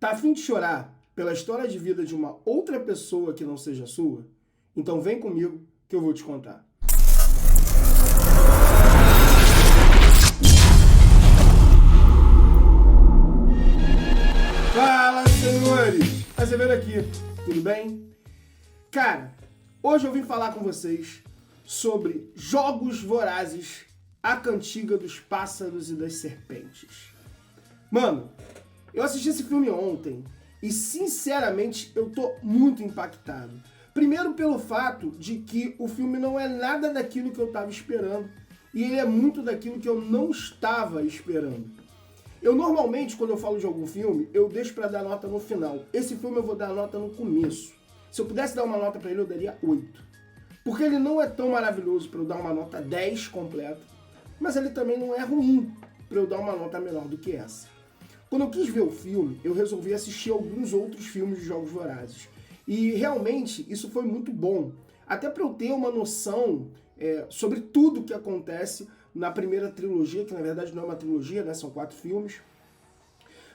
Tá a fim de chorar pela história de vida de uma outra pessoa que não seja sua? Então vem comigo que eu vou te contar. Fala, senhores! Azevedo aqui, tudo bem? Cara, hoje eu vim falar com vocês sobre Jogos Vorazes, a cantiga dos pássaros e das serpentes. Mano, eu assisti esse filme ontem e, sinceramente, eu tô muito impactado. Primeiro pelo fato de que o filme não é nada daquilo que eu tava esperando e ele é muito daquilo que eu não estava esperando. Eu normalmente, quando eu falo de algum filme, eu deixo pra dar nota no final. Esse filme eu vou dar nota no começo. Se eu pudesse dar uma nota pra ele, eu daria 8. Porque ele não é tão maravilhoso pra eu dar uma nota 10 completa, mas ele também não é ruim pra eu dar uma nota menor do que essa. Quando eu quis ver o filme, eu resolvi assistir alguns outros filmes de Jogos Vorazes. E realmente isso foi muito bom. Até para eu ter uma noção sobre tudo que acontece na primeira trilogia, que na verdade não é uma trilogia, né? São 4 filmes.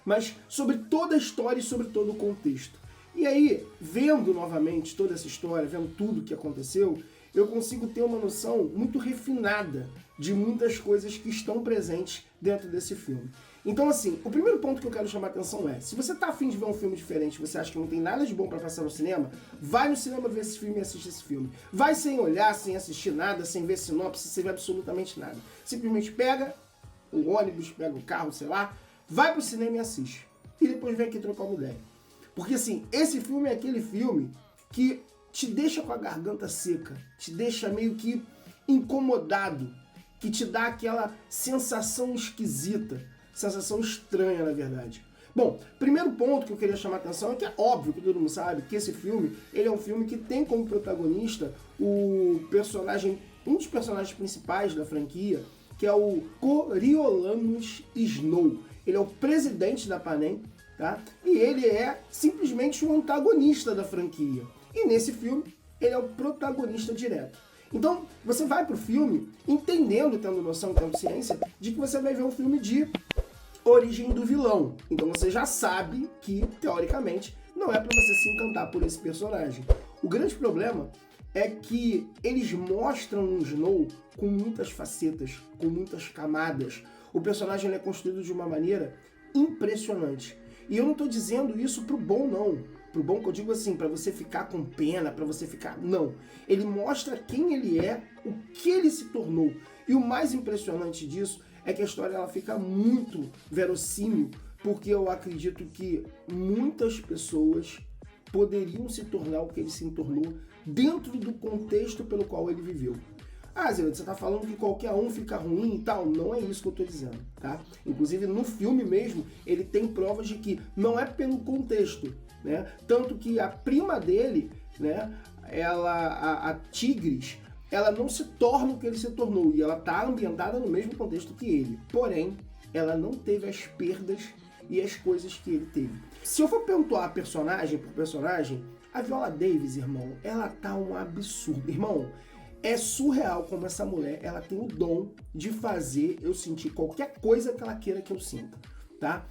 Mas sobre toda a história e sobre todo o contexto. E aí, vendo novamente toda essa história, vendo tudo que aconteceu, eu consigo ter uma noção muito refinada de muitas coisas que estão presentes dentro desse filme. Então, assim, o primeiro ponto que eu quero chamar a atenção é, se você tá afim de ver um filme diferente, você acha que não tem nada de bom pra passar no cinema, vai no cinema ver esse filme e assiste esse filme. Vai sem olhar, sem assistir nada, sem ver sinopse, sem ver absolutamente nada. Simplesmente pega o ônibus, pega o carro, sei lá, vai pro cinema e assiste. E depois vem aqui trocar uma ideia. Porque, assim, esse filme é aquele filme que te deixa com a garganta seca, te deixa meio que incomodado, que te dá aquela sensação esquisita, sensação estranha, na verdade. Bom, primeiro ponto que eu queria chamar a atenção é que é óbvio que todo mundo sabe que esse filme, ele é um filme que tem como protagonista o personagem, um dos personagens principais da franquia, que é o Coriolanus Snow. Ele é o presidente da Panem, tá? E ele é simplesmente o antagonista da franquia. E nesse filme, ele é o protagonista direto. Então, você vai pro filme entendendo, tendo noção, tendo ciência, de que você vai ver um filme de origem do vilão. Então você já sabe que, teoricamente, não é pra você se encantar por esse personagem. O grande problema é que eles mostram um Snow com muitas facetas, com muitas camadas. O personagem é construído de uma maneira impressionante. E eu não tô dizendo isso pro bom, não. Pro bom que eu digo assim, pra você ficar com pena, pra você ficar... Não. Ele mostra quem ele é, o que ele se tornou. E o mais impressionante disso é que a história ela fica muito verossímil, porque eu acredito que muitas pessoas poderiam se tornar o que ele se tornou dentro do contexto pelo qual ele viveu. Ah, Zé, você tá falando que qualquer um fica ruim e tal? Não é isso que eu tô dizendo, tá? Inclusive, no filme mesmo, ele tem provas de que não é pelo contexto, né? Tanto que a prima dele, né, a Tigris, ela não se torna o que ele se tornou, e ela tá ambientada no mesmo contexto que ele. Porém, ela não teve as perdas e as coisas que ele teve. Se eu for pontuar personagem por personagem, a Viola Davis, irmão, ela tá um absurdo. Irmão, é surreal como essa mulher, ela tem o dom de fazer eu sentir qualquer coisa que ela queira que eu sinta, tá?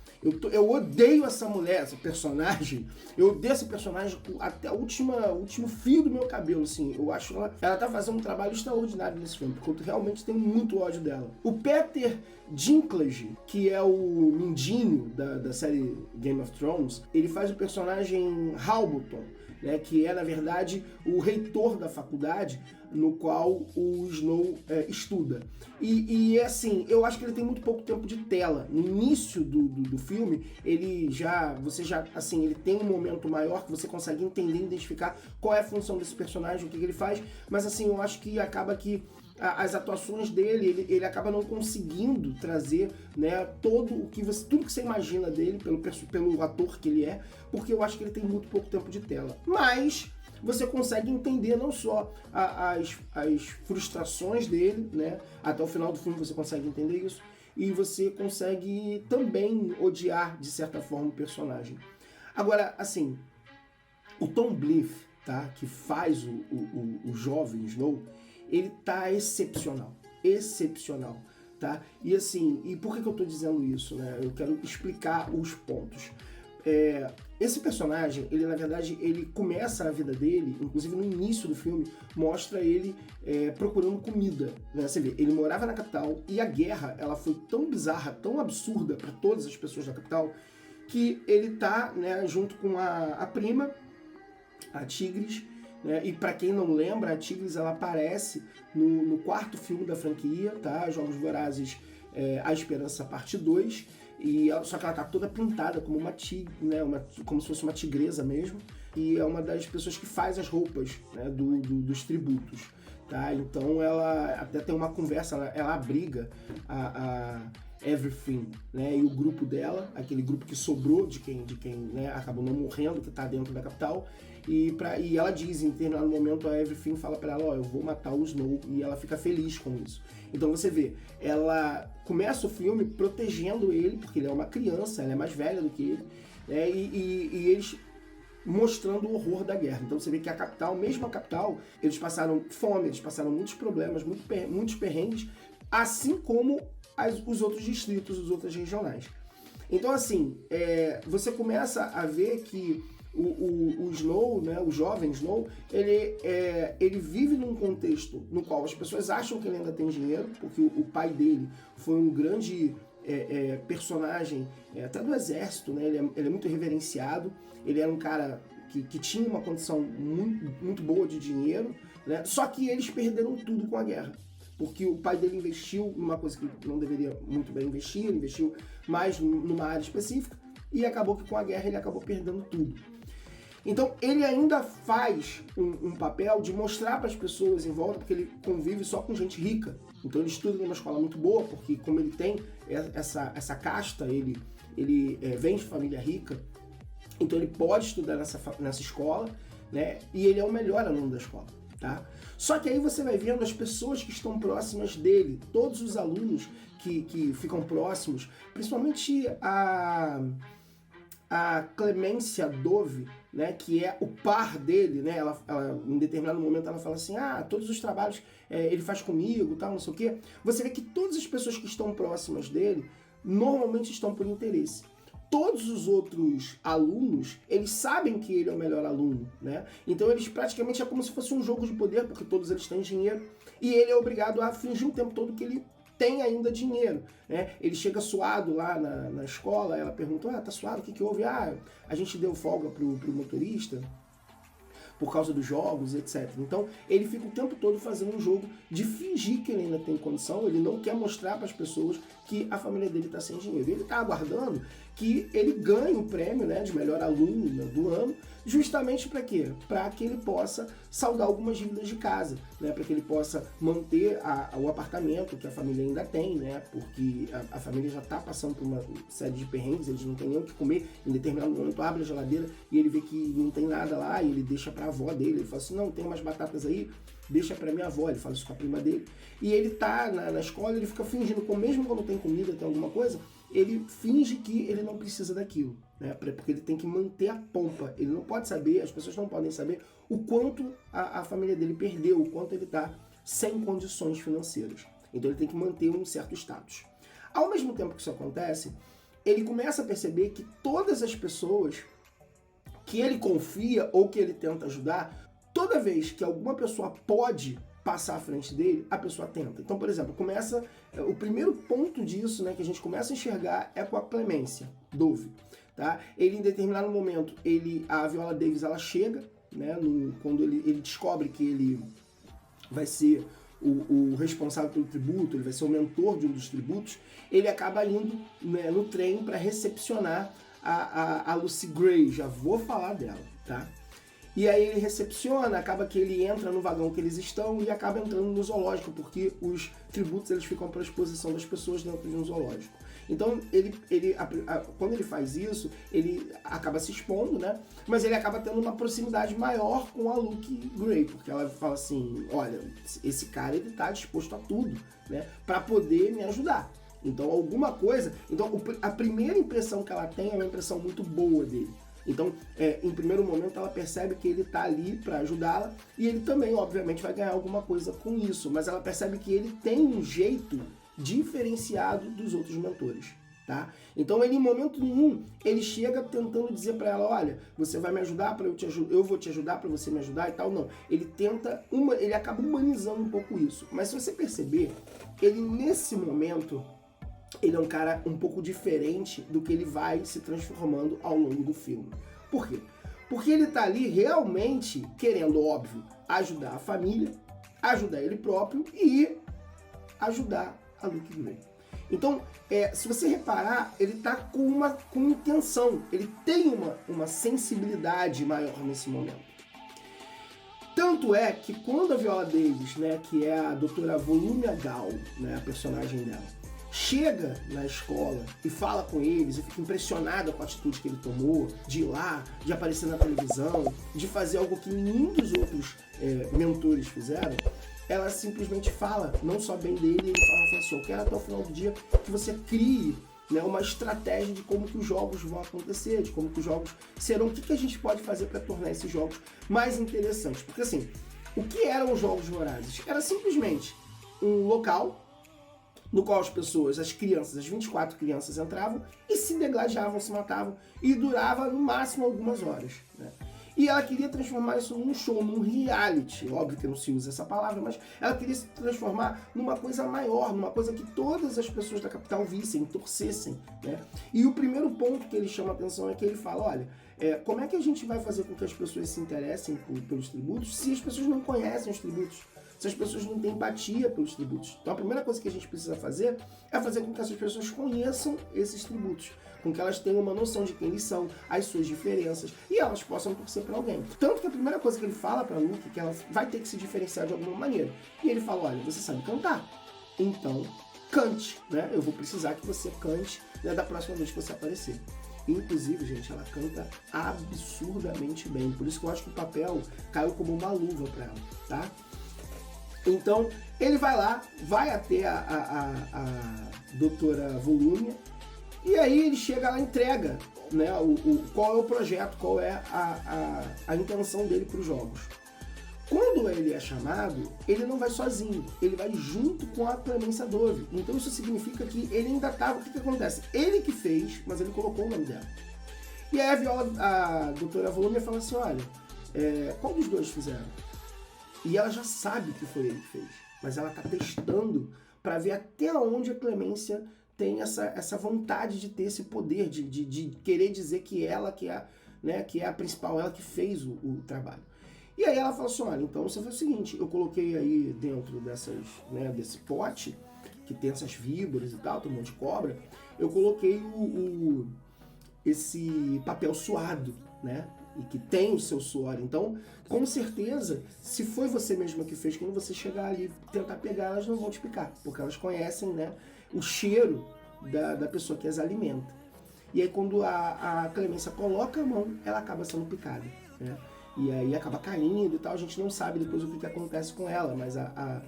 Eu odeio essa mulher, essa personagem, eu odeio essa personagem até o último fio do meu cabelo, assim. Eu acho que ela tá fazendo um trabalho extraordinário nesse filme, porque eu realmente tenho muito ódio dela. O Peter Dinklage, que é o Mindinho da série Game of Thrones, ele faz o personagem Halberton, né, que é, na verdade, o reitor da faculdade no qual o Snow estuda. E assim, eu acho que ele tem muito pouco tempo de tela. No início do filme, ele tem um momento maior que você consegue entender e identificar qual é a função desse personagem, o que ele faz, mas assim, eu acho que acaba que as atuações dele, ele acaba não conseguindo trazer, né, tudo que você imagina dele pelo ator que ele é, porque eu acho que ele tem muito pouco tempo de tela. Mas você consegue entender não só as frustrações dele, né, até o final do filme você consegue entender isso, e você consegue também odiar, de certa forma, o personagem. Agora, assim, o Tom Blyth, tá, que faz o jovem Snow, ele tá excepcional, tá? E assim, e por que eu tô dizendo isso, né? Eu quero explicar os pontos. esse personagem, ele na verdade, ele começa a vida dele, inclusive no início do filme, mostra ele procurando comida, né? Você vê, ele morava na capital e a guerra, ela foi tão bizarra, tão absurda para todas as pessoas da capital, que ele tá, né, junto com a prima, a Tigris, né? E para quem não lembra, a Tigris, ela aparece no quarto filme da franquia, tá? Jogos Vorazes, A Esperança Parte 2, só que ela tá toda pintada como uma tigre, né? Como se fosse uma tigresa mesmo, e é uma das pessoas que faz as roupas, né, dos tributos, tá? Então ela até tem uma conversa, ela abriga a Everything, né, e o grupo dela, aquele grupo que sobrou de quem né, acabou não morrendo, que tá dentro da capital, e ela diz, em determinado momento, a Everything fala pra ela, eu vou matar o Snow, e ela fica feliz com isso. Então você vê, ela começa o filme protegendo ele, porque ele é uma criança, ela é mais velha do que ele, né, e eles mostrando o horror da guerra. Então você vê que a capital, mesmo a capital, eles passaram fome, eles passaram muitos problemas, muitos perrengues, assim como os outros distritos, as outras regionais. Então assim, você começa a ver que o Snow, né, o jovem Snow, ele vive num contexto no qual as pessoas acham que ele ainda tem dinheiro, porque o pai dele foi um grande personagem até do exército, né, ele é muito reverenciado, ele era um cara que tinha uma condição muito, muito boa de dinheiro, né, só que eles perderam tudo com a guerra. Porque o pai dele investiu numa coisa que não deveria muito bem investir, ele investiu mais numa área específica, e acabou que com a guerra ele acabou perdendo tudo. Então ele ainda faz um papel de mostrar para as pessoas em volta, porque ele convive só com gente rica. Então ele estuda numa escola muito boa, porque como ele tem essa casta, ele vem de família rica, então ele pode estudar nessa escola, né? E ele é o melhor aluno da escola. Tá? Só que aí você vai vendo as pessoas que estão próximas dele, todos os alunos que ficam próximos, principalmente a Clemência Dove, né, que é o par dele, né, ela, em determinado momento ela fala assim, todos os trabalhos ele faz comigo, tal, não sei o quê. Você vê que todas as pessoas que estão próximas dele normalmente estão por interesse. Todos os outros alunos, eles sabem que ele é o melhor aluno, né? Então eles praticamente é como se fosse um jogo de poder, porque todos eles têm dinheiro, e ele é obrigado a fingir o tempo todo que ele tem ainda dinheiro, né? Ele chega suado lá na escola, ela pergunta, tá suado, o que houve? A gente deu folga pro motorista por causa dos jogos, etc. Então ele fica o tempo todo fazendo um jogo de fingir que ele ainda tem condição, ele não quer mostrar para as pessoas que a família dele está sem dinheiro. Ele está aguardando que ele ganhe o prêmio, né, de melhor aluno, né, do ano, justamente para quê? Para que ele possa saldar algumas dívidas de casa, né, para que ele possa manter o apartamento que a família ainda tem, né, porque a família já está passando por uma série de perrengues, eles não têm nem o que comer. Em determinado momento abre a geladeira e ele vê que não tem nada lá, e ele deixa para a avó dele, ele fala assim, não, tem umas batatas aí, deixa pra minha avó, ele fala isso com a prima dele. E ele tá na escola, ele fica fingindo, mesmo quando tem comida, tem alguma coisa, ele finge que ele não precisa daquilo, né? Porque ele tem que manter a pompa. Ele não pode saber, as pessoas não podem saber o quanto a família dele perdeu, o quanto ele tá sem condições financeiras. Então ele tem que manter um certo status. Ao mesmo tempo que isso acontece, ele começa a perceber que todas as pessoas que ele confia ou que ele tenta ajudar, toda vez que alguma pessoa pode passar à frente dele, a pessoa tenta. Então, por exemplo, o primeiro ponto disso, né, que a gente começa a enxergar é com a Clemência Dove, tá? Ele, em determinado momento, a Viola Davis, ela chega, né, quando ele descobre que ele vai ser o responsável pelo tributo, ele vai ser o mentor de um dos tributos, ele acaba indo, né, no trem para recepcionar a Lucy Gray, já vou falar dela, tá? E aí ele recepciona, acaba que ele entra no vagão que eles estão e acaba entrando no zoológico, porque os tributos eles ficam para a exposição das pessoas dentro de um zoológico. Então, quando ele faz isso, ele acaba se expondo, né? Mas ele acaba tendo uma proximidade maior com a Lucy Gray, porque ela fala assim, olha, esse cara ele tá disposto a tudo, né? Para poder me ajudar. Então, alguma coisa... Então, a primeira impressão que ela tem é uma impressão muito boa dele. Então, em primeiro momento, ela percebe que ele está ali para ajudá-la e ele também, obviamente, vai ganhar alguma coisa com isso, mas ela percebe que ele tem um jeito diferenciado dos outros mentores, tá? Então ele, em momento nenhum, ele chega tentando dizer para ela, olha, você vai me ajudar para eu vou te ajudar para você me ajudar e tal, não. Ele tenta, ele acaba humanizando um pouco isso. Mas se você perceber, ele nesse momento, ele é um cara um pouco diferente do que ele vai se transformando ao longo do filme. Por quê? Porque ele tá ali realmente querendo, óbvio, ajudar a família, ajudar ele próprio e ajudar a Luke Gray. Então, se você reparar, ele tá com intenção, ele tem uma sensibilidade maior nesse momento. Tanto é que quando a Viola Davis, né, que é a doutora Volumia Gaul, né, a personagem dela, chega na escola e fala com eles e fica impressionada com a atitude que ele tomou, de ir lá, de aparecer na televisão, de fazer algo que nenhum dos outros mentores fizeram, ela simplesmente fala, não só bem dele, ele fala assim, eu quero até o final do dia que você crie, né, uma estratégia de como que os jogos vão acontecer, de como que os jogos serão, o que a gente pode fazer para tornar esses jogos mais interessantes. Porque assim, o que eram os Jogos Vorazes? Era simplesmente um local no qual as pessoas, as crianças, as 24 crianças entravam e se degladiavam, se matavam, e durava no máximo algumas horas, né? E ela queria transformar isso num show, num reality. Óbvio que não se usa essa palavra, mas ela queria se transformar numa coisa maior, numa coisa que todas as pessoas da capital vissem, torcessem, né? E o primeiro ponto que ele chama a atenção é que ele fala, olha, como é que a gente vai fazer com que as pessoas se interessem pelos tributos se as pessoas não conhecem os tributos? Se as pessoas não têm empatia pelos tributos. Então a primeira coisa que a gente precisa fazer é fazer com que essas pessoas conheçam esses tributos, com que elas tenham uma noção de quem eles são, as suas diferenças, e elas possam torcer para alguém. Tanto que a primeira coisa que ele fala para Luke é que ela vai ter que se diferenciar de alguma maneira. E ele fala, olha, você sabe cantar, então cante, né? Eu vou precisar que você cante, né, da próxima vez que você aparecer. Inclusive, gente, ela canta absurdamente bem, por isso que eu acho que o papel caiu como uma luva para ela, tá? Então, ele vai lá, vai até a doutora Volumia, e aí ele chega lá e entrega, né, qual é o projeto, qual é a intenção dele para os jogos. Quando ele é chamado, ele não vai sozinho, ele vai junto com a Clemência Dove. Então isso significa que ele ainda estava... O que acontece? Ele que fez, mas ele colocou o nome dela. E aí a doutora Volumia fala assim, olha, qual dos dois fizeram? E ela já sabe que foi ele que fez, mas ela está testando para ver até onde a Clemência tem essa vontade de ter esse poder, de querer dizer que ela que é, né, que é a principal, ela que fez o trabalho. E aí ela fala assim, olha, então você faz o seguinte, eu coloquei aí dentro desse pote, que tem essas víboras e tal, tem um monte de cobra, eu coloquei esse papel suado, né? E que tem o seu suor. Então, com certeza, se foi você mesma que fez, quando você chegar ali e tentar pegar, elas não vão te picar, porque elas conhecem, né, o cheiro da pessoa que as alimenta. E aí, quando a Clemência coloca a mão, ela acaba sendo picada, né? E aí acaba caindo e tal, a gente não sabe depois o que acontece com ela, mas a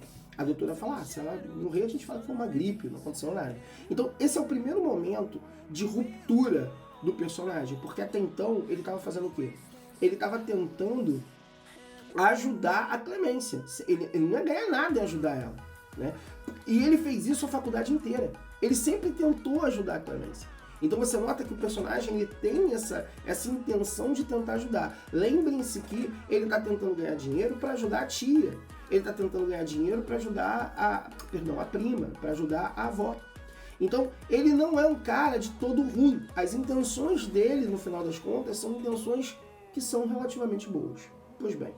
doutora fala, se ela morrer, a gente fala que foi uma gripe, não aconteceu nada. Então, esse é o primeiro momento de ruptura do personagem, porque até então ele estava fazendo o quê? Ele estava tentando ajudar a Clemência. Ele não ia ganhar nada em ajudar ela, né? E ele fez isso a faculdade inteira. Ele sempre tentou ajudar a Clemência. Então você nota que o personagem ele tem essa intenção de tentar ajudar. Lembrem-se que ele está tentando ganhar dinheiro para ajudar a tia. Ele está tentando ganhar dinheiro para ajudar a prima, para ajudar a avó. Então, ele não é um cara de todo ruim. As intenções dele, no final das contas, são intenções que são relativamente boas. Pois bem,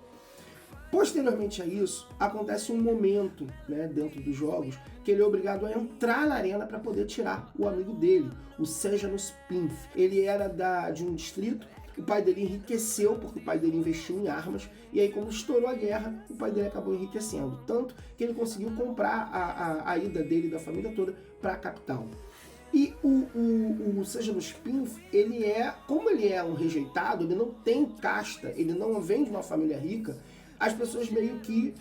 posteriormente a isso, acontece um momento, né, dentro dos jogos que ele é obrigado a entrar na arena para poder tirar o amigo dele, o Sejanus Pinf. Ele era de um distrito, o pai dele enriqueceu porque o pai dele investiu em armas, e aí quando estourou a guerra, o pai dele acabou enriquecendo, tanto que ele conseguiu comprar a ida dele e da família toda para a capital. E o Sejanus Pinf, como ele é um rejeitado, ele não tem casta, ele não vem de uma família rica, as pessoas meio que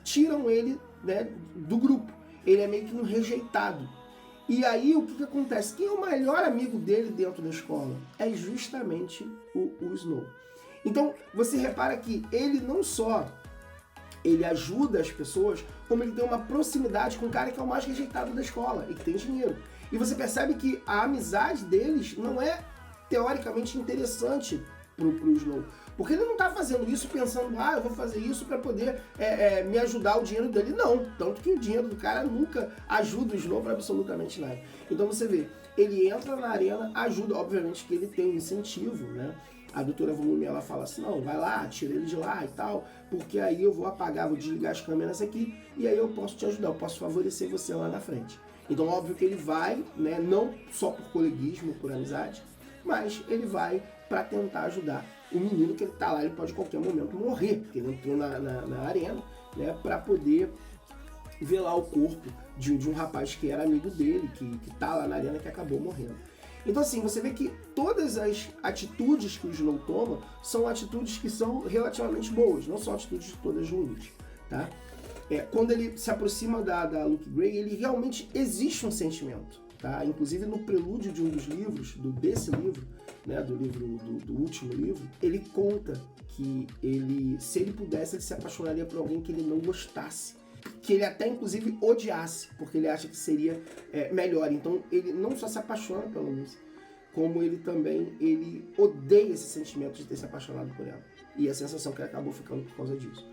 tiram ele, né, do grupo. Ele é meio que um rejeitado. E aí o que acontece? Quem é o melhor amigo dele dentro da escola? É justamente o Snow. Então você repara que ele não só ele ajuda as pessoas, como ele tem uma proximidade com o cara que é o mais rejeitado da escola e que tem dinheiro. E você percebe que a amizade deles não é teoricamente interessante pro Snow. Porque ele não tá fazendo isso pensando, eu vou fazer isso para poder me ajudar o dinheiro dele. Não, tanto que o dinheiro do cara nunca ajuda o Snow para absolutamente nada. Então você vê, ele entra na arena, ajuda, obviamente que ele tem um incentivo, né? A doutora Volume, ela fala assim, não, vai lá, tira ele de lá e tal, porque aí eu vou apagar, vou desligar as câmeras aqui, e aí eu posso te ajudar, eu posso favorecer você lá na frente. Então, óbvio que ele vai, né, não só por coleguismo, por amizade, mas ele vai para tentar ajudar o menino que ele tá lá, ele pode a qualquer momento morrer, porque ele entrou na arena, né, para poder ver lá o corpo de um rapaz que era amigo dele, que tá lá na arena, que acabou morrendo. Então assim, você vê que todas as atitudes que o Snow toma são atitudes que são relativamente boas, não são atitudes todas ruins, tá? Quando ele se aproxima da Luke Gray, ele realmente existe um sentimento, tá? Inclusive no prelúdio de um dos livros, desse livro, né, do último livro, ele conta que se ele pudesse, ele se apaixonaria por alguém que ele não gostasse, que ele até inclusive odiasse, porque ele acha que seria melhor. Então ele não só se apaixona pela Lucy, como ele também odeia esse sentimento de ter se apaixonado por ela. E a sensação que ele acabou ficando por causa disso.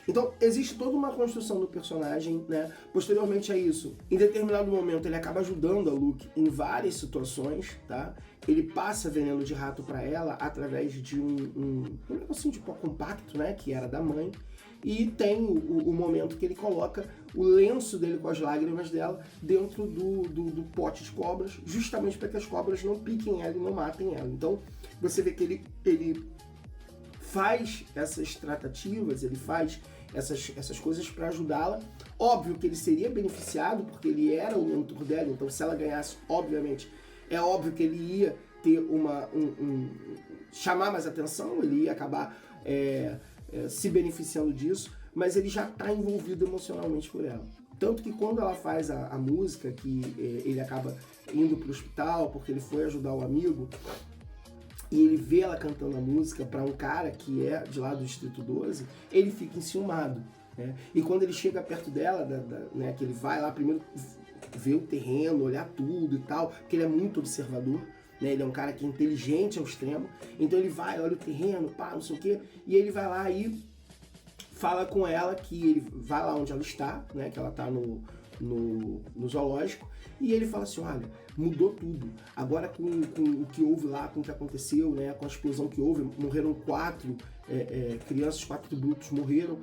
Então, existe toda uma construção do personagem, né? Posteriormente a isso, em determinado momento, ele acaba ajudando a Luke em várias situações, tá? Ele passa veneno de rato para ela através de um negocinho de pó compacto, né? Que era da mãe. E tem o momento que ele coloca o lenço dele com as lágrimas dela dentro do pote de cobras, justamente para que as cobras não piquem ela e não matem ela. Então, você vê que ele faz essas tratativas, ele faz essas coisas para ajudá-la. Óbvio que ele seria beneficiado, porque ele era o mentor dela, então se ela ganhasse, obviamente, é óbvio que ele ia ter chamar mais atenção, ele ia acabar se beneficiando disso, mas ele já está envolvido emocionalmente por ela. Tanto que quando ela faz a música, que ele acaba indo para o hospital porque ele foi ajudar o amigo, e ele vê ela cantando a música para um cara que é de lá do Distrito 12, ele fica enciumado, né? E quando ele chega perto dela, né, que ele vai lá primeiro ver o terreno, olhar tudo e tal, porque ele é muito observador, né? Ele é um cara que é inteligente ao extremo, então ele vai, olha o terreno, pá, não sei o quê, e ele vai lá e fala com ela que ele vai lá onde ela está, né, que ela está no zoológico, e ele fala assim, olha, mudou tudo, agora com o que houve lá, com o que aconteceu, né, com a explosão que houve, morreram 4 crianças, 4 adultos morreram,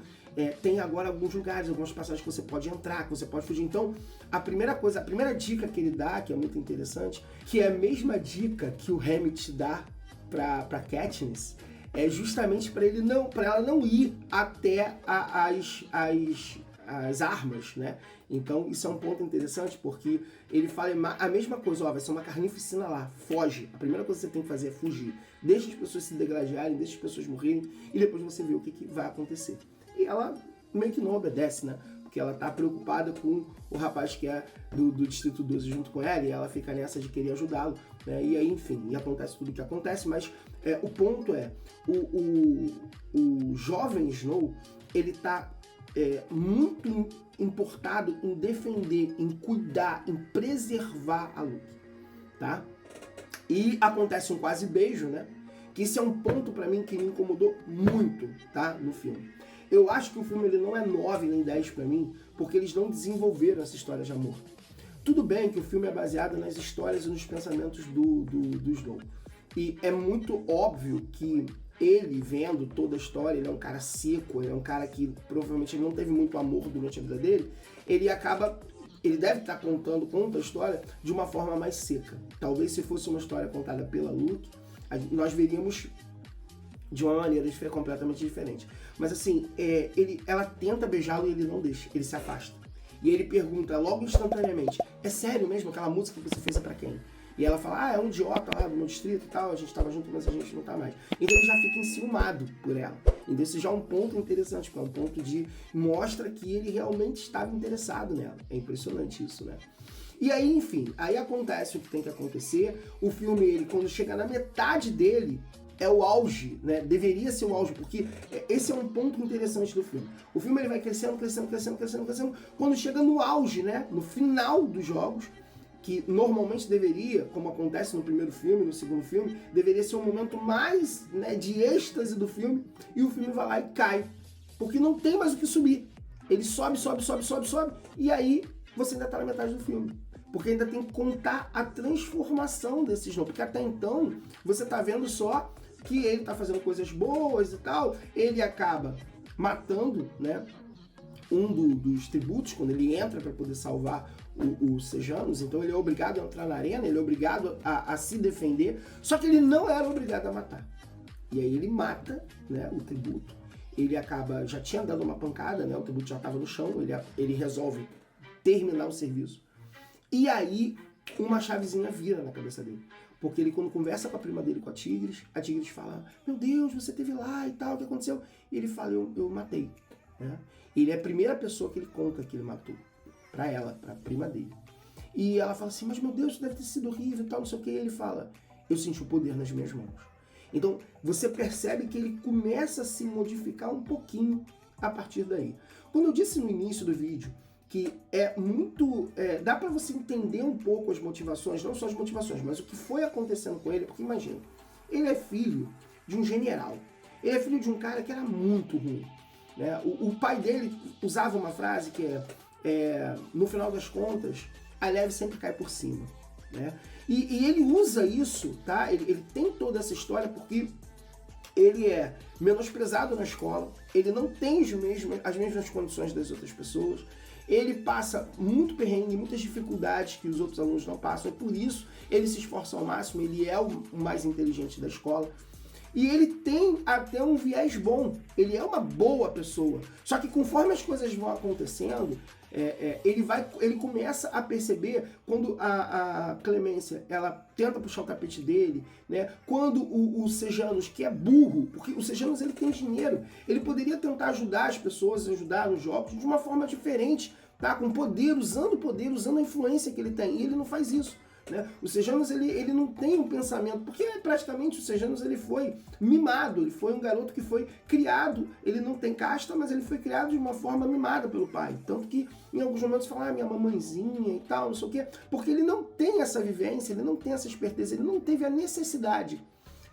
tem agora alguns lugares, algumas passagens que você pode entrar, que você pode fugir. Então, a primeira dica que ele dá, que é muito interessante, que é a mesma dica que o Hammett dá pra Katniss, é justamente para ela não ir até as armas, né? Então isso é um ponto interessante, porque ele fala a mesma coisa, vai ser uma carnificina lá, foge. A primeira coisa que você tem que fazer é fugir. Deixa as pessoas se degladiarem, deixa as pessoas morrerem, e depois você vê o que vai acontecer. E ela meio que não obedece, né? Porque ela tá preocupada com o rapaz que é do Distrito 12 junto com ela, e ela fica nessa de querer ajudá-lo, né? E aí, enfim, e acontece tudo o que acontece, mas o ponto é, o jovem Snow, ele tá muito importado em defender, em cuidar, em preservar a Luke, tá? E acontece um quase beijo, né? Que esse é um ponto pra mim que me incomodou muito, tá? No filme. Eu acho que o filme ele não é 9 nem 10 pra mim, porque eles não desenvolveram essa história de amor. Tudo bem que o filme é baseado nas histórias e nos pensamentos do Snow. E é muito óbvio que ele, vendo toda a história, ele é um cara seco, ele é um cara que provavelmente não teve muito amor durante a vida dele, ele deve estar conta a história de uma forma mais seca. Talvez se fosse uma história contada pela Luke, nós veríamos de uma maneira completamente diferente. Mas assim, ela tenta beijá-lo e ele não deixa, ele se afasta. E ele pergunta logo instantaneamente, é sério mesmo aquela música que você fez é pra quem? E ela fala, é um idiota lá do meu distrito e tal, a gente tava junto, mas a gente não tá mais. Então ele já fica enciumado por ela. Então esse já é um ponto interessante, porque é um ponto de mostra que ele realmente estava interessado nela. É impressionante isso, né? E aí, enfim, aí acontece o que tem que acontecer. O filme, ele, quando chega na metade dele, é o auge, né? Deveria ser o auge, porque esse é um ponto interessante do filme. O filme ele vai crescendo. Quando chega no auge, né? No final dos jogos, que normalmente deveria, como acontece no primeiro filme, no segundo filme, deveria ser o momento mais, né, de êxtase do filme, e o filme vai lá e cai, porque não tem mais o que subir. Ele sobe, e aí você ainda tá na metade do filme. Porque ainda tem que contar a transformação desse Snow, porque até então você tá vendo só que ele tá fazendo coisas boas e tal, ele acaba matando, né, dos tributos, quando ele entra para poder salvar os Sejanos, então ele é obrigado a entrar na arena, ele é obrigado a se defender, só que ele não era obrigado a matar. E aí ele mata, né, o tributo, ele acaba, já tinha dado uma pancada, né, o tributo já estava no chão, ele resolve terminar o serviço, e aí uma chavezinha vira na cabeça dele. Porque ele, quando conversa com a prima dele, com a Tigres fala, meu Deus, você esteve lá e tal, o que aconteceu? E ele fala, eu matei. Né? Ele é a primeira pessoa que ele conta que ele matou. Pra ela, pra prima dele. E ela fala assim, mas meu Deus, isso deve ter sido horrível e tal, não sei o que. E ele fala, eu senti o poder nas minhas mãos. Então, você percebe que ele começa a se modificar um pouquinho a partir daí. Quando eu disse no início do vídeo que é muito... dá pra você entender um pouco as motivações, não só as motivações, mas o que foi acontecendo com ele, porque imagina, ele é filho de um general. Ele é filho de um cara que era muito ruim. Né? O pai dele usava uma frase que no final das contas, a neve sempre cai por cima. Né? E ele usa isso, tá? Ele tem toda essa história porque ele é menosprezado na escola, ele não tem as mesmas condições das outras pessoas, ele passa muito perrengue, muitas dificuldades que os outros alunos não passam, e por isso ele se esforça ao máximo, ele é o mais inteligente da escola. E ele tem até um viés bom, ele é uma boa pessoa. Só que conforme as coisas vão acontecendo, ele começa a perceber quando a Clemência ela tenta puxar o tapete dele, né? Quando o Sejanus, que é burro, porque o Sejanus ele tem dinheiro, ele poderia tentar ajudar as pessoas, ajudar nos jogos de uma forma diferente, tá? Com poder, usando a influência que ele tem, e ele não faz isso. Né? O Sejanus ele não tem um pensamento, porque praticamente o Sejanus ele foi mimado, ele foi um garoto que foi criado, ele não tem casta, mas ele foi criado de uma forma mimada pelo pai, tanto que em alguns momentos fala, minha mamãezinha e tal, não sei o quê, porque ele não tem essa vivência, ele não tem essa esperteza, ele não teve a necessidade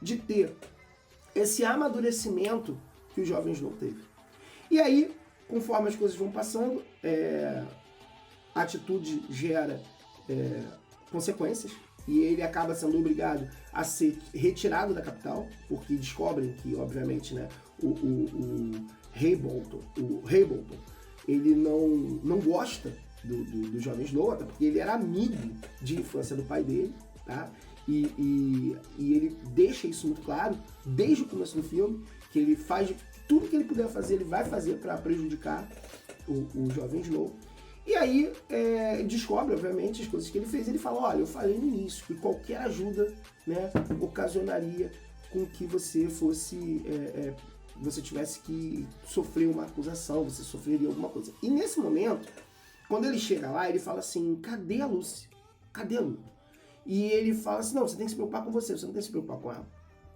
de ter esse amadurecimento que os jovens não teve. E aí, conforme as coisas vão passando, a atitude gera consequências, e ele acaba sendo obrigado a ser retirado da capital, porque descobrem que, obviamente, né, o Rei Bolton, ele não gosta do jovem Snow, até porque ele era amigo de infância do pai dele, tá? E ele deixa isso muito claro, desde o começo do filme, que ele faz tudo que ele puder fazer, ele vai fazer para prejudicar o jovem Snow. E aí descobre, obviamente, as coisas que ele fez. Ele fala, olha, eu falei no início que qualquer ajuda, né, ocasionaria com que você fosse, você tivesse que sofrer uma acusação, você sofreria alguma coisa. E nesse momento, quando ele chega lá, ele fala assim, cadê a Lucy? Cadê a Lu? E ele fala assim, não, você tem que se preocupar com você não tem que se preocupar com ela.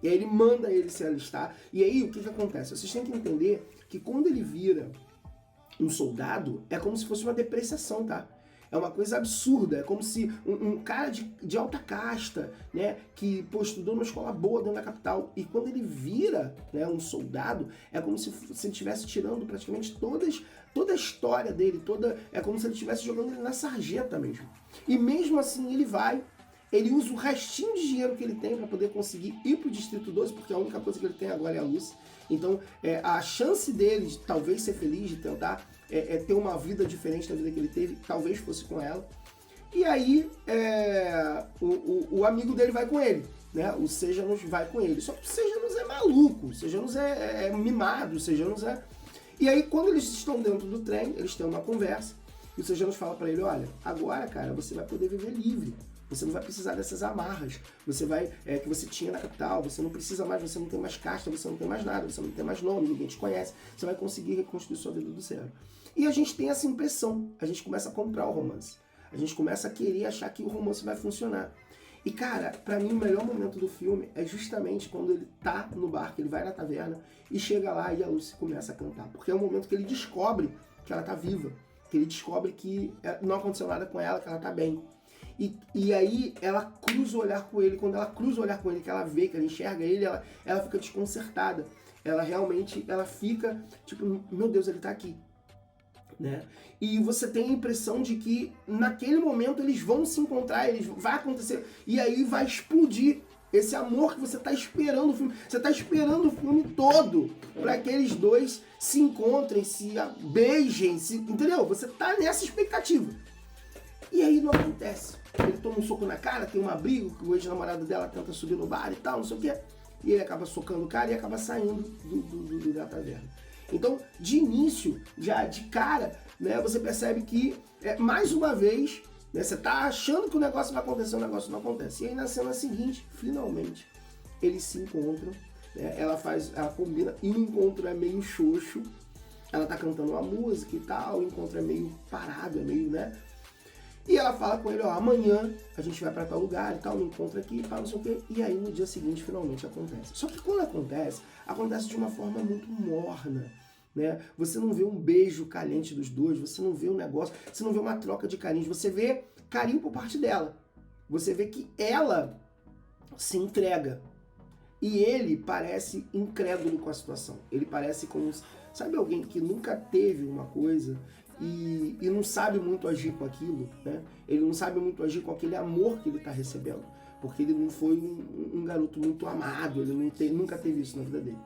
E aí ele manda ele se alistar. E aí o que acontece? Vocês têm que entender que quando ele vira um soldado, é como se fosse uma depreciação, tá? É uma coisa absurda, é como se um cara de alta casta, né, que estudou numa escola boa dentro da capital, e quando ele vira, né, um soldado, é como se ele estivesse tirando praticamente toda a história dele, é como se ele estivesse jogando ele na sarjeta mesmo. E mesmo assim ele usa o restinho de dinheiro que ele tem para poder conseguir ir pro Distrito 12, porque a única coisa que ele tem agora é a Lucy. Então, a chance dele de talvez ser feliz, de tentar ter uma vida diferente da vida que ele teve, talvez fosse com ela. E aí, o amigo dele vai com ele, né? O Sejanus vai com ele. Só que o Sejanus é maluco, o Sejanus é mimado, o Sejanus é... E aí, quando eles estão dentro do trem, eles têm uma conversa, e o Sejanus fala para ele, olha, agora, cara, você vai poder viver livre. Você não vai precisar dessas amarras que você tinha na capital, você não precisa mais, você não tem mais casta, você não tem mais nada, você não tem mais nome, ninguém te conhece, você vai conseguir reconstruir sua vida do zero. E a gente tem essa impressão, a gente começa a comprar o romance, a gente começa a querer achar que o romance vai funcionar. E cara, pra mim o melhor momento do filme é justamente quando ele tá no bar, que ele vai na taverna e chega lá e a Lucy começa a cantar, porque é o momento que ele descobre que ela tá viva, que ele descobre que não aconteceu nada com ela, que ela tá bem. E aí ela cruza o olhar com ele. Quando ela cruza o olhar com ele, que ela vê, que ela enxerga ele, ela fica desconcertada. Ela realmente, ela fica tipo, meu Deus, ele tá aqui. Né? E você tem a impressão de que naquele momento eles vão se encontrar, vai acontecer, e aí vai explodir esse amor que você está esperando o filme. Você está esperando o filme todo para que eles dois se encontrem, se beijem, entendeu? Você está nessa expectativa. E aí não acontece. Ele toma um soco na cara, tem um abrigo, que o ex-namorado dela tenta subir no bar e tal, não sei o quê. E ele acaba socando o cara e acaba saindo da taverna. Então, de início, já de cara, né, você percebe que, mais uma vez, né, você tá achando que o negócio vai acontecer, o negócio não acontece. E aí na cena seguinte, finalmente, eles se encontram, né, ela combina, e o encontro é meio xoxo, ela tá cantando uma música e tal, o encontro é meio parado, é meio, né? E ela fala com ele, ó, amanhã a gente vai pra tal lugar e tal, no encontro aqui e tal, não sei o quê. E aí no dia seguinte finalmente acontece. Só que quando acontece de uma forma muito morna, né? Você não vê um beijo caliente dos dois, você não vê um negócio, você não vê uma troca de carinhos, você vê carinho por parte dela. Você vê que ela se entrega. E ele parece incrédulo com a situação. Ele parece como, sabe, alguém que nunca teve uma coisa e não sabe muito agir com aquilo, né? Ele não sabe muito agir com aquele amor que ele está recebendo, porque ele não foi um garoto muito amado, ele nunca teve isso na vida dele.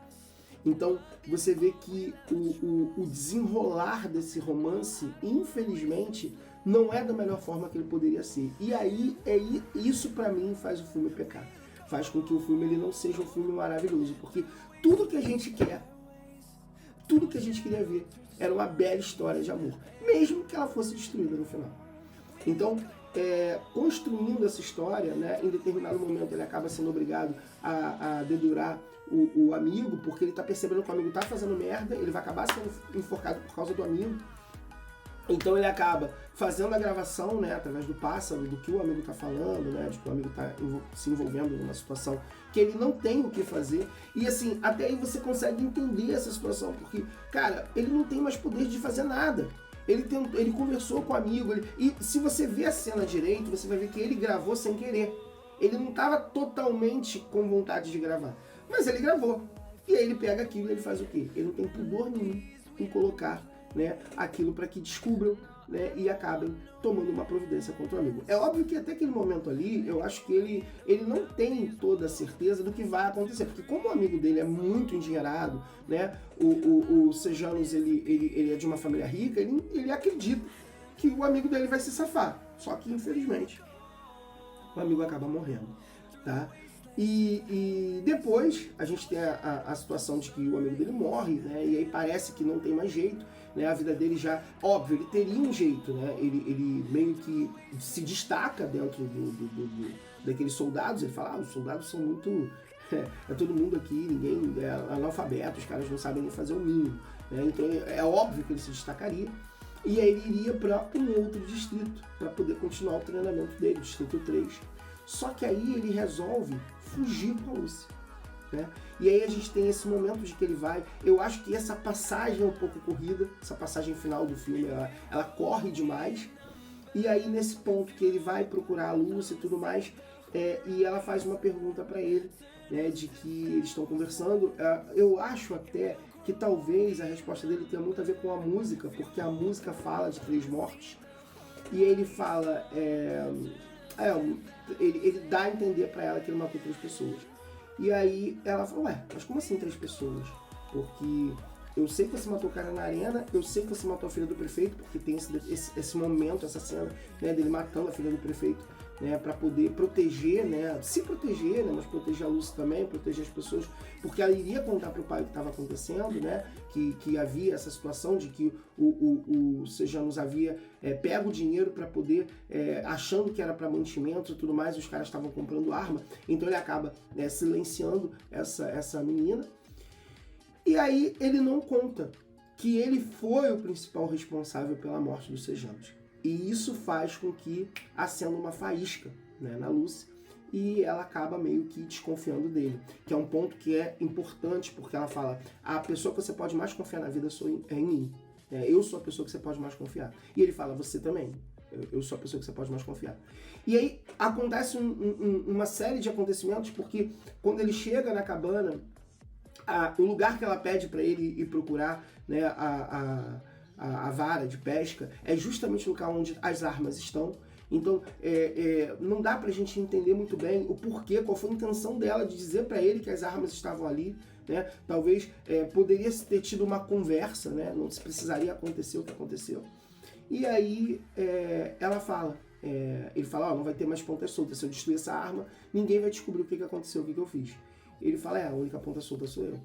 Então, você vê que o desenrolar desse romance, infelizmente, não é da melhor forma que ele poderia ser. E aí, isso pra mim faz o filme pecar. Faz com que o filme ele não seja um filme maravilhoso, porque tudo que a gente quer, tudo que a gente queria ver, era uma bela história de amor, mesmo que ela fosse destruída no final. Então, construindo essa história, né, em determinado momento ele acaba sendo obrigado a dedurar o amigo, porque ele tá percebendo que o amigo tá fazendo merda, ele vai acabar sendo enforcado por causa do amigo. Então ele acaba fazendo a gravação, né, através do pássaro, do que o amigo tá falando, né, de que o amigo tá se envolvendo numa situação que ele não tem o que fazer. E assim, até aí você consegue entender essa situação, porque, cara, ele não tem mais poder de fazer nada. Ele conversou com o amigo, e se você ver a cena direito, você vai ver que ele gravou sem querer. Ele não estava totalmente com vontade de gravar, mas ele gravou. E aí ele pega aquilo e ele faz o quê? Ele não tem pudor nenhum em colocar, né, aquilo para que descubram, né, e acabem tomando uma providência contra o amigo. É óbvio que até aquele momento ali, eu acho que ele não tem toda a certeza do que vai acontecer, porque como o amigo dele é muito endinheirado, né, o Sejanus, ele é de uma família rica, ele acredita que o amigo dele vai se safar. Só que, infelizmente, o amigo acaba morrendo, tá? E depois a gente tem a situação de que o amigo dele morre, né? E aí parece que não tem mais jeito, né? A vida dele já, óbvio, ele teria um jeito, né? Ele meio que se destaca dentro daqueles soldados. Ele fala, os soldados são muito... É todo mundo aqui, ninguém é analfabeto, os caras não sabem nem fazer o mínimo, né? Então é óbvio que ele se destacaria. E aí ele iria para um outro distrito, para poder continuar o treinamento dele, distrito 3. Só que aí ele resolve fugir com a Lucy, né? E aí a gente tem esse momento de que ele vai... Eu acho que essa passagem é um pouco corrida, essa passagem final do filme, ela corre demais. E aí nesse ponto que ele vai procurar a Lucy e tudo mais, e ela faz uma pergunta para ele, né, de que eles estão conversando. Eu acho até que talvez a resposta dele tenha muito a ver com a música, porque a música fala de 3 mortes. E ele fala... ele dá a entender pra ela que ele matou 3 pessoas. E aí ela fala, mas como assim 3 pessoas? Porque eu sei que você matou o cara na arena, eu sei que você matou a filha do prefeito, porque tem esse momento, essa cena, né, dele matando a filha do prefeito, né, pra poder proteger, né, se proteger, né, mas proteger a Lucy também, proteger as pessoas, porque ela iria contar pro pai o que estava acontecendo, né, que havia essa situação de que o Sejanus havia pego o dinheiro para poder, achando que era para mantimento e tudo mais, os caras estavam comprando arma, então ele acaba, né, silenciando essa menina. E aí ele não conta que ele foi o principal responsável pela morte do Sejanus. E isso faz com que acenda uma faísca, né, na Lucy, e ela acaba meio que desconfiando dele, que é um ponto que é importante, porque ela fala, a pessoa que você pode mais confiar na vida é em mim. Eu sou a pessoa que você pode mais confiar. E ele fala, você também. Eu sou a pessoa que você pode mais confiar. E aí acontece uma série de acontecimentos, porque quando ele chega na cabana, o lugar que ela pede para ele ir procurar, né, a vara de pesca é justamente o local onde as armas estão. Então não dá pra gente entender muito bem o porquê, qual foi a intenção dela de dizer para ele que as armas estavam ali, né? Talvez poderia ter tido uma conversa, né? Não se precisaria acontecer o que aconteceu. E aí ela fala, ele fala, não vai ter mais pontas soltas, se eu destruir essa arma, ninguém vai descobrir o que aconteceu, o que eu fiz. Ele fala, a única ponta solta sou eu.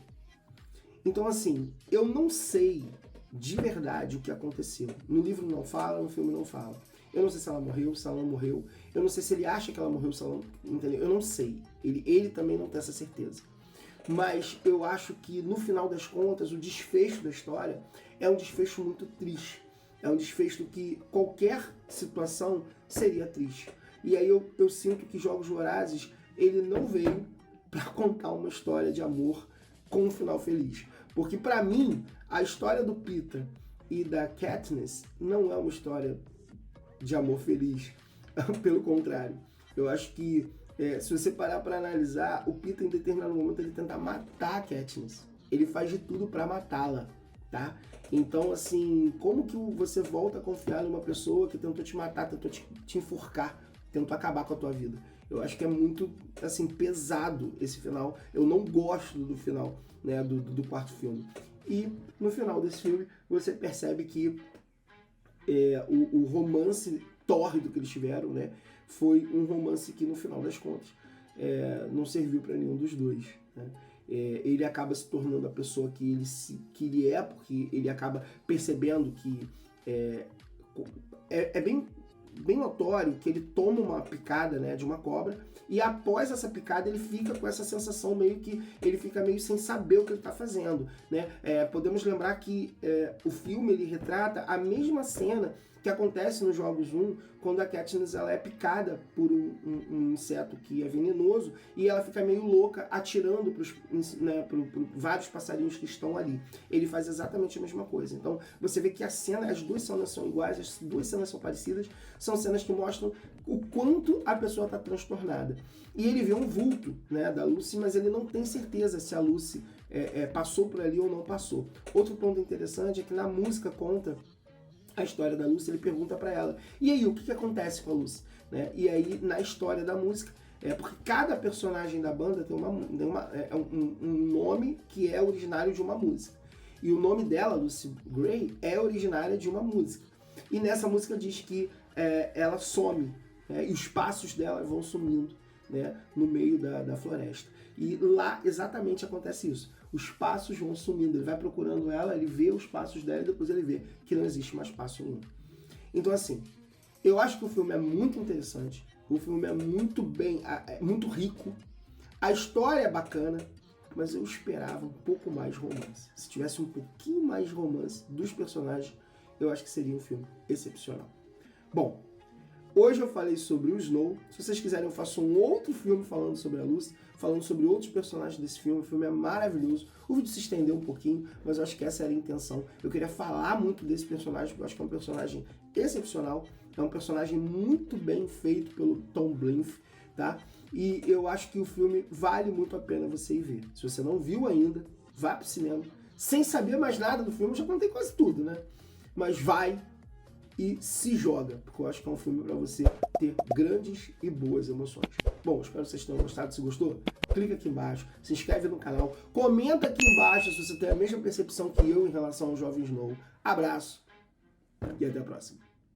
Então assim, eu não sei de verdade o que aconteceu. No livro não fala, no filme não fala. Eu não sei se ela morreu, se ela não morreu. Eu não sei se ele acha que ela morreu, se ela não... Entendeu? Eu não sei. Ele também não tem essa certeza. Mas eu acho que, no final das contas, o desfecho da história é um desfecho muito triste. É um desfecho que qualquer situação seria triste. E aí eu sinto que Jogos Vorazes, ele não veio para contar uma história de amor com um final feliz. Porque, para mim, a história do Peter e da Katniss não é uma história de amor feliz. Pelo contrário. Eu acho que, se você parar para analisar, o Peter, em determinado momento, ele tenta matar a Katniss. Ele faz de tudo para matá-la, tá? Então, assim, como que você volta a confiar numa pessoa que tentou te matar, tentou te enforcar, tentou acabar com a tua vida? Eu acho que é muito, assim, pesado esse final. Eu não gosto do final, né, do quarto filme. E no final desse filme, você percebe que o romance tórrido que eles tiveram, né, foi um romance que, no final das contas, não serviu para nenhum dos dois, né? Ele acaba se tornando a pessoa que ele é, porque ele acaba percebendo que é bem notório que ele toma uma picada, né, de uma cobra, e após essa picada ele fica com essa sensação ele fica meio sem saber o que ele está fazendo, né? Podemos lembrar que o filme ele retrata a mesma cena que acontece nos Jogos 1, quando a Katniss ela é picada por um inseto que é venenoso e ela fica meio louca atirando para vários passarinhos que estão ali. Ele faz exatamente a mesma coisa. Então você vê que as duas cenas são iguais, as duas cenas são parecidas, são cenas que mostram o quanto a pessoa está transtornada. E ele vê um vulto, né, da Lucy, mas ele não tem certeza se a Lucy passou por ali ou não passou. Outro ponto interessante é que na música conta a história da Lucy, ele pergunta pra ela, e aí, o que acontece com a Lucy? Né? E aí, na história da música, porque cada personagem da banda tem um nome que é originário de uma música. E o nome dela, Lucy Gray, é originária de uma música. E nessa música diz que ela some, né? E os passos dela vão sumindo, né, no meio da floresta. E lá exatamente acontece isso. Os passos vão sumindo, ele vai procurando ela, ele vê os passos dela e depois ele vê que não existe mais passo nenhum. Então assim, eu acho que o filme é muito interessante, o filme é muito muito rico, a história é bacana, mas eu esperava um pouco mais romance. Se tivesse um pouquinho mais romance dos personagens, eu acho que seria um filme excepcional. Bom, hoje eu falei sobre o Snow. Se vocês quiserem, eu faço um outro filme falando sobre a Lucy, falando sobre outros personagens desse filme. O filme é maravilhoso. O vídeo se estendeu um pouquinho, mas eu acho que essa era a intenção. Eu queria falar muito desse personagem, porque eu acho que é um personagem excepcional. É um personagem muito bem feito pelo Tom Blyth, tá? E eu acho que o filme vale muito a pena você ir ver. Se você não viu ainda, vá pro cinema. Sem saber mais nada do filme, eu já contei quase tudo, né? Mas vai e se joga, porque eu acho que é um filme para você ter grandes e boas emoções. Bom, espero que vocês tenham gostado. Se gostou, clica aqui embaixo, se inscreve no canal, comenta aqui embaixo se você tem a mesma percepção que eu em relação ao Jovem Snow. Abraço e até a próxima.